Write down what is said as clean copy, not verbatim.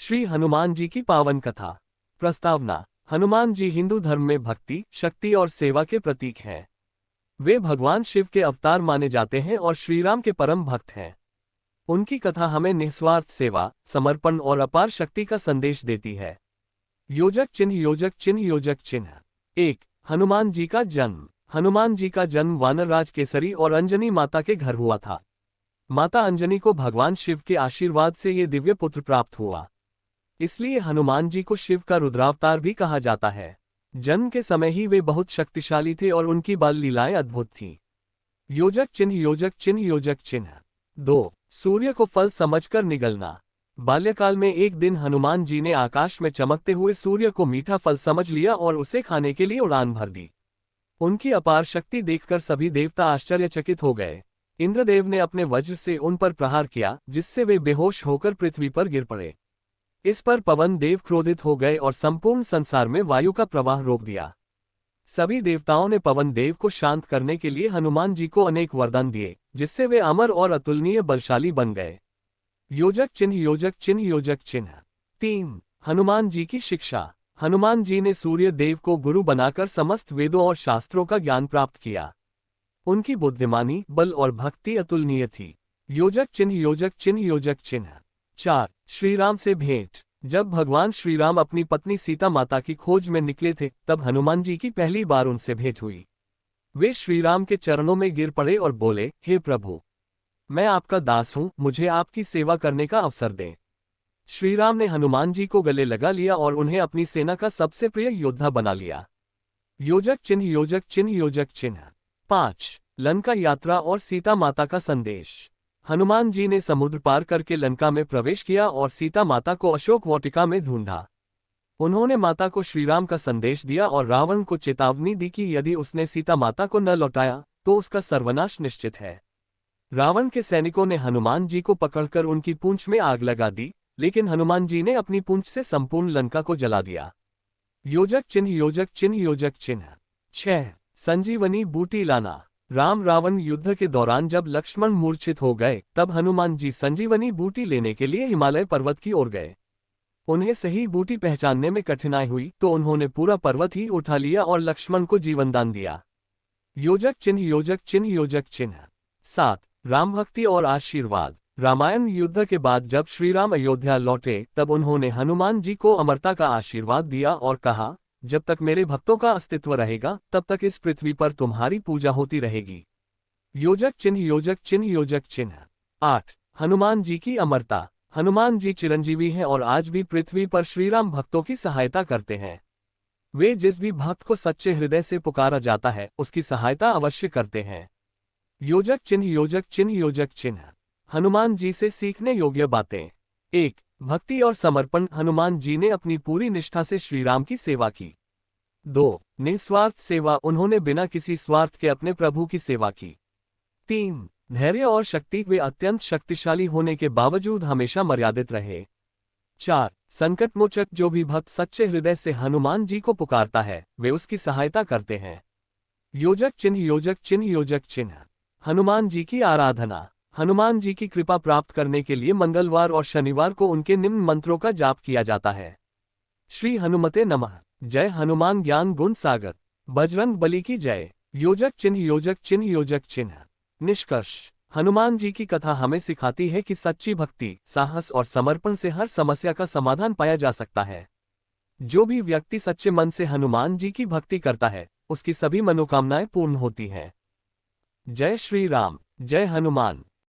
श्री हनुमान जी की पावन कथा। प्रस्तावना। हनुमान जी हिंदू धर्म में भक्ति, शक्ति और सेवा के प्रतीक हैं। वे भगवान शिव के अवतार माने जाते हैं और श्रीराम के परम भक्त हैं। उनकी कथा हमें निस्वार्थ सेवा, समर्पण और अपार शक्ति का संदेश देती है। योजक चिन्ह योजक चिन्ह योजक चिन्ह। 1. हनुमान जी का जन्म। हनुमान जी का जन्म वानरराज केसरी और अंजनी माता के घर हुआ था। माता अंजनी को भगवान शिव के आशीर्वाद से ये दिव्य पुत्र प्राप्त हुआ, इसलिए हनुमान जी को शिव का रुद्रावतार भी कहा जाता है। जन्म के समय ही वे बहुत शक्तिशाली थे और उनकी बाल लीलाएं अद्भुत थीं। योजक चिन्ह योजक चिन्ह योजक चिन्ह। 2. सूर्य को फल समझकर निगलना। बाल्यकाल में एक दिन हनुमान जी ने आकाश में चमकते हुए सूर्य को मीठा फल समझ लिया और उसे खाने के लिए उड़ान भर दी। उनकी अपार शक्ति देखकर सभी देवता आश्चर्यचकित हो गए। इंद्रदेव ने अपने वज्र से उन पर प्रहार किया, जिससे वे बेहोश होकर पृथ्वी पर गिर पड़े। इस पर पवन देव क्रोधित हो गए और संपूर्ण संसार में वायु का प्रवाह रोक दिया। सभी देवताओं ने पवन देव को शांत करने के लिए हनुमान जी को अनेक वरदान दिए, जिससे वे अमर और अतुलनीय बलशाली बन गए। योजक चिन्ह योजक चिन्ह योजक चिन्ह। 3. हनुमान जी की शिक्षा। हनुमान जी ने सूर्य देव को गुरु बनाकर समस्त वेदों और शास्त्रों का ज्ञान प्राप्त किया। उनकी बुद्धिमानी, बल और भक्ति अतुलनीय थी। योजक चिन्ह योजक चिन्ह योजक चिन्ह। 4. श्रीराम से भेंट। जब भगवान श्रीराम अपनी पत्नी सीता माता की खोज में निकले थे, तब हनुमान जी की पहली बार उनसे भेंट हुई। वे श्रीराम के चरणों में गिर पड़े और बोले, हे प्रभु, मैं आपका दास हूँ, मुझे आपकी सेवा करने का अवसर दें। श्रीराम ने हनुमान जी को गले लगा लिया और उन्हें अपनी सेना का सबसे प्रिय योद्धा बना लिया। योजक चिन्ह योजक चिन्ह योजक चिन्ह। 5. लंका यात्रा और सीता माता का संदेश। हनुमान जी ने समुद्र पार करके लंका में प्रवेश किया और सीता माता को अशोक वाटिका में ढूंढा। उन्होंने माता को श्रीराम का संदेश दिया और रावण को चेतावनी दी कि यदि उसने सीता माता को न लौटाया तो उसका सर्वनाश निश्चित है। रावण के सैनिकों ने हनुमान जी को पकड़कर उनकी पूंछ में आग लगा दी, लेकिन हनुमान जी ने अपनी पूंछ से संपूर्ण लंका को जला दिया। योजक चिन्ह योजक चिन्ह योजक चिन्ह। 6. संजीवनी बूटी लाना। राम रावण युद्ध के दौरान जब लक्ष्मण मूर्छित हो गए, तब हनुमान जी संजीवनी बूटी लेने के लिए हिमालय पर्वत की ओर गए। उन्हें सही बूटी पहचानने में कठिनाई हुई, तो उन्होंने पूरा पर्वत ही उठा लिया और लक्ष्मण को जीवनदान दिया। योजक चिन्ह योजक चिन्ह योजक चिन्ह। 7. राम भक्ति और आशीर्वाद। रामायण युद्ध के बाद जब श्रीराम अयोध्या लौटे, तब उन्होंने हनुमान जी को अमरता का आशीर्वाद दिया और कहा, जब तक मेरे भक्तों का अस्तित्व रहेगा, तब तक इस पृथ्वी पर तुम्हारी पूजा होती रहेगी। योजक चिन्ह योजक चिन्ह योजक चिन्ह। 8. हनुमान जी की अमरता। हनुमान जी चिरंजीवी हैं और आज भी पृथ्वी पर श्रीराम भक्तों की सहायता करते हैं। वे जिस भी भक्त को सच्चे हृदय से पुकारा जाता है, उसकी सहायता अवश्य करते हैं। योजक चिन्ह योजक चिन्ह योजक चिन्ह। हनुमान जी से सीखने योग्य बातें। 1. भक्ति और समर्पण। हनुमान जी ने अपनी पूरी निष्ठा से श्रीराम की सेवा की। 2. निस्वार्थ सेवा। उन्होंने बिना किसी स्वार्थ के अपने प्रभु की सेवा की। 3. धैर्य और शक्ति। वे अत्यंत शक्तिशाली होने के बावजूद हमेशा मर्यादित रहे। 4. संकटमोचक। जो भी भक्त सच्चे हृदय से हनुमान जी को पुकारता है, वे उसकी सहायता करते हैं। योजक चिन्ह योजक चिन्ह योजक चिन्ह। हनुमान जी की आराधना। हनुमान जी की कृपा प्राप्त करने के लिए मंगलवार और शनिवार को उनके निम्न मंत्रों का जाप किया जाता है। श्री हनुमते नमः। जय हनुमान ज्ञान गुण सागर। बजरंग बली की जय। योजक चिन्ह योजक चिन्ह योजक चिन्ह। निष्कर्ष। हनुमान जी की कथा हमें सिखाती है कि सच्ची भक्ति, साहस और समर्पण से हर समस्या का समाधान पाया जा सकता है। जो भी व्यक्ति सच्चे मन से हनुमान जी की भक्ति करता है, उसकी सभी मनोकामनाएं पूर्ण होती हैं। जय श्री राम। जय हनुमान।